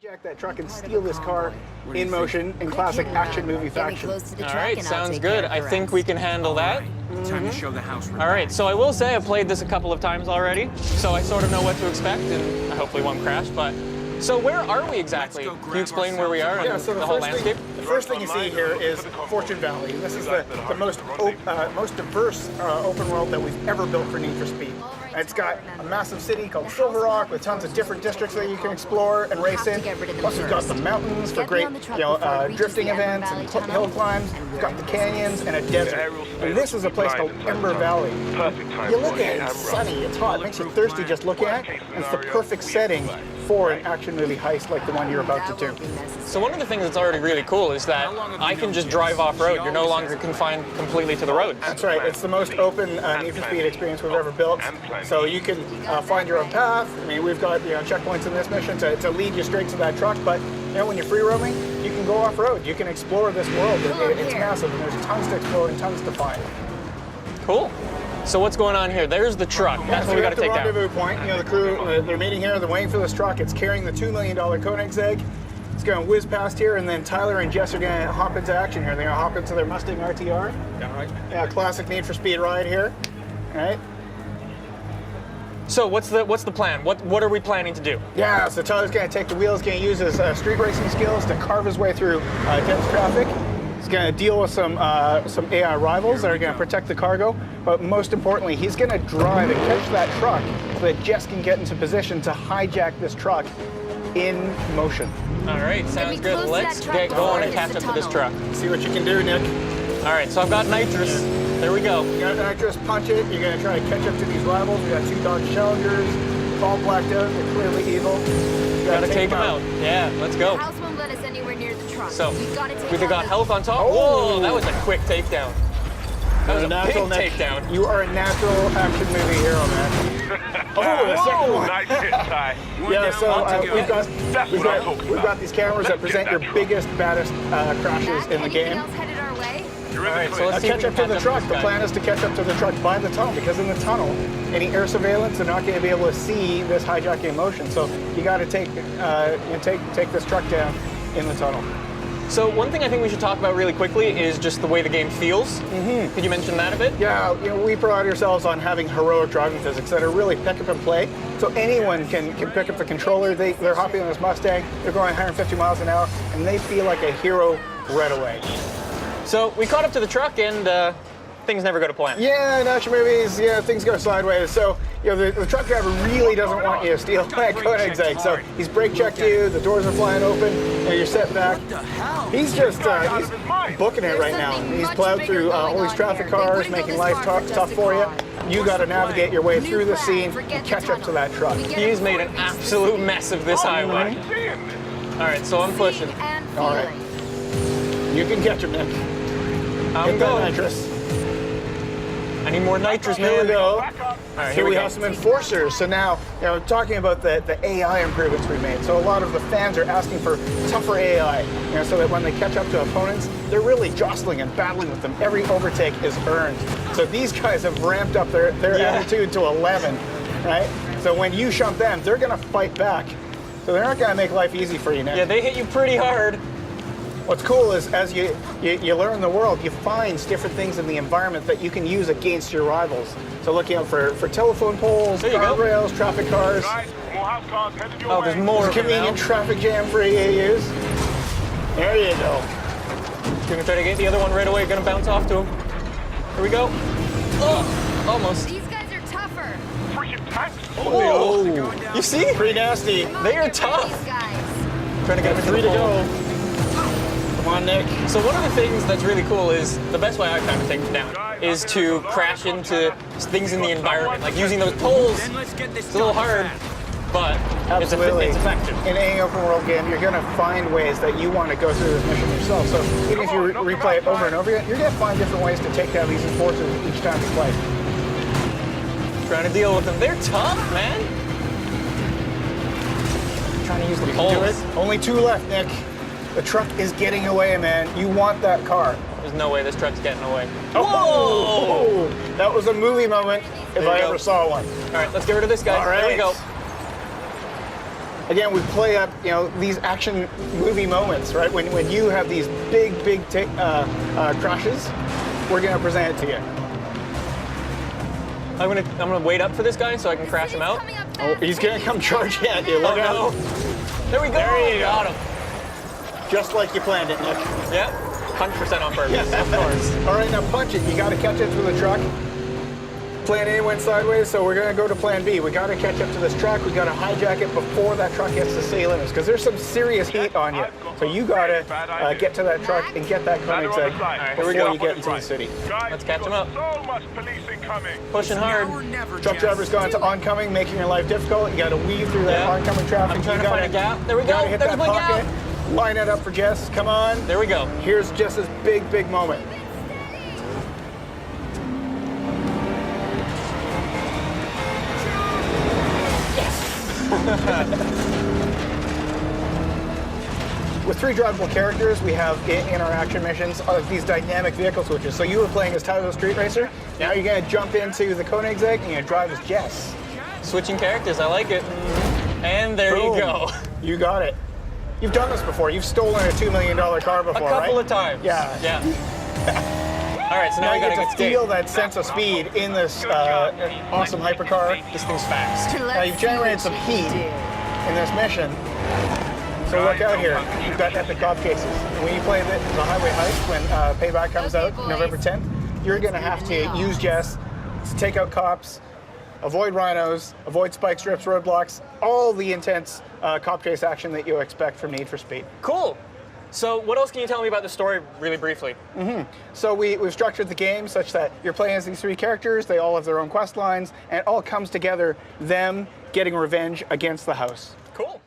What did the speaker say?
hijack that truck and steal this car in motion in classic action movie fashion. All right, sounds good. I think we can handle that. Time to show the house. All right, so I will say I've played this a couple of times already, so I sort of know what to expect, and I hopefully won't crash. But so where are we exactly? Can you explain where we are and So the whole landscape? The first thing you see here is Fortune Valley. This is the most diverse open world that we've ever built for Need for Speed. It's got a massive city called Silver Rock with tons of different districts that you can explore and race in. Plus, we've got the mountains for great, drifting events and hill climbs. We've got the canyons and a desert. And this is a place called Ember Valley. You look at it, it's sunny, it's hot, it makes you thirsty just looking at it. And it's the perfect setting for an action movie heist like the one you're about to do. So one of the things that's already really cool is that I can just drive off-road. You're no longer confined completely to the roads. That's right. It's the most open Need for Speed experience we've ever built. So you can find your own path. I mean, we've got checkpoints in this mission to lead you straight to that truck. But when you're free roaming, you can go off-road. You can explore this world. It's massive, and there's tons to explore and tons to find. Cool. So what's going on here? There's the truck. That's what we got to take down. Rendezvous point. The crew, they're meeting here. They're waiting for this truck. It's carrying the $2 million Koenigsegg. It's going to whiz past here, and then Tyler and Jess are going to hop into action here. They're going to hop into their Mustang RTR. Yeah, right. Yeah, classic Need for Speed ride here. All right. So what's the plan? What are we planning to do? Yeah, so Tyler's going to take the wheels, going to use his street racing skills to carve his way through dense traffic. He's going to deal with some AI rivals that are going to protect the cargo, but most importantly, he's going to drive and catch that truck so that Jess can get into position to hijack this truck in motion. All right, sounds good. Let's get going and catch up to this truck. See what you can do, Nick. All right, so I've got nitrous. There we go. You got nitrous, punch it. You're going to try to catch up to these rivals. We got two Dodge Challengers, all blacked out. They're clearly evil. Gotta take them out. Yeah, let's go. The house won't let us anywhere near the truck. So we've got the health on top. Oh. Whoa, that was a quick takedown. That was a big takedown. You are a natural action movie hero, man. Oh, the second one. Nice hit, Ty. Yeah, so we've got these cameras that present your biggest, baddest crashes in the game. Else headed our way? All right, so let's see if Catch we up can to the truck. The plan is to catch up to the truck by the tunnel, because in the tunnel, any air surveillance, they're not going to be able to see this hijacking in motion. So you got to take this truck down in the tunnel. So one thing I think we should talk about really quickly is just the way the game feels. Mm-hmm. Could you mention that a bit? Yeah, we pride ourselves on having heroic driving physics that are really pick up and play. So anyone can pick up the controller. They're hopping on this Mustang. They're going 150 miles an hour, and they feel like a hero right away. So we caught up to the truck, and things never go to plan. Yeah, in action movies, things go sideways. So, the truck driver really doesn't want you to steal that Koenigsegg. So he's brake checked you, the doors are flying open, and you're set back. He's just he's booking it right now. He's plowed through all these traffic cars, making life tough for you. You got to navigate your way through the scene and catch up to that truck. He's made an absolute mess of this highway. All right, so I'm pushing. All right. You can catch him, Nick. I'm going. Nitrous. I need more nitrous, man. Here we go. All right, Here we go. have some enforcers. So now, talking about the AI improvements we made. So a lot of the fans are asking for tougher AI, so that when they catch up to opponents, they're really jostling and battling with them. Every overtake is earned. So these guys have ramped up their attitude to 11, right? So when you shunt them, they're going to fight back. So they're not going to make life easy for you, Nick. Yeah, they hit you pretty hard. What's cool is as you learn the world, you find different things in the environment that you can use against your rivals. So looking out for telephone poles, guardrails, traffic cars. Oh, there's more. Convenient traffic jam for EAUs. There you go. Gonna try to get the other one right away. Gonna bounce off to him. Here we go. Oh, almost. These guys are tougher. Oh, you see? Pretty nasty. They are tough. These guys. Trying to get them 3 to go. Come on, Nick. So one of the things that's really cool is, the best way I kind of take them down is to crash into things in the environment, like using those poles. It's a little hard, but Absolutely. It's effective. In any open world game, you're going to find ways that you want to go through this mission yourself. So even if you replay it over and over again, you're going to find different ways to take down these enforcers each time you play. Trying to deal with them. They're tough, man. Trying to use the Do poles. it. Only 2 left, Nick. The truck is getting away, man. You want that car. There's no way this truck's getting away. Oh! That was a movie moment if I ever saw one. All right, let's get rid of this guy. All right. There we go. again, we play up, these action movie moments, right? When you have these big crashes, we're gonna present it to you. I'm gonna wait up for this guy so I can crash him out. Oh, he's gonna come charging at you. Look out. There we go. There you got go. him. Just like you planned it, Nick. Yeah, 100% on purpose. Yes, of course. All right, now punch it. You got to catch it to the truck. Plan A went sideways, so we're going to go to plan B. We got to catch up to this truck. We got to hijack it before that truck gets to city limits, because there's some serious heat on you. So you got to get to that truck and get that Koenigsegg before you get into the city. Let's catch him up. So much policing coming. Pushing hard. Truck driver's gone to oncoming, making your life difficult. You got to weave through that oncoming traffic. I'm trying to find a gap. There we You got go. to hit There's that my pocket. gap. Line it up for Jess. Come on. There we go. Here's Jess's big moment. With 3 drivable characters, we have in our action missions these dynamic vehicle switches. So you were playing as Tyler Street Racer. Now you're going to jump into the Koenigsegg and you're going to drive as Jess. Switching characters, I like it. And there Boom. you go. You got it. You've done this before. You've stolen a $2 million car before, A couple right? of times. Yeah. Yeah. All right, so now Now we you gotta get get to feel that sense of speed in this awesome hypercar. This thing's fast. Now you've generated some heat in this mission. So look out here. You've got epic cop cases. When you play the highway heist, when Payback comes Okay, out boys. November 10th, you're going to have to use Jess to take out cops, avoid rhinos, avoid spike strips, roadblocks, all the intense cop chase action that you expect from Need for Speed. Cool. So what else can you tell me about the story really briefly? So we've structured the game such that you're playing as these 3 characters, they all have their own quest lines, and it all comes together, them getting revenge against the house. Cool.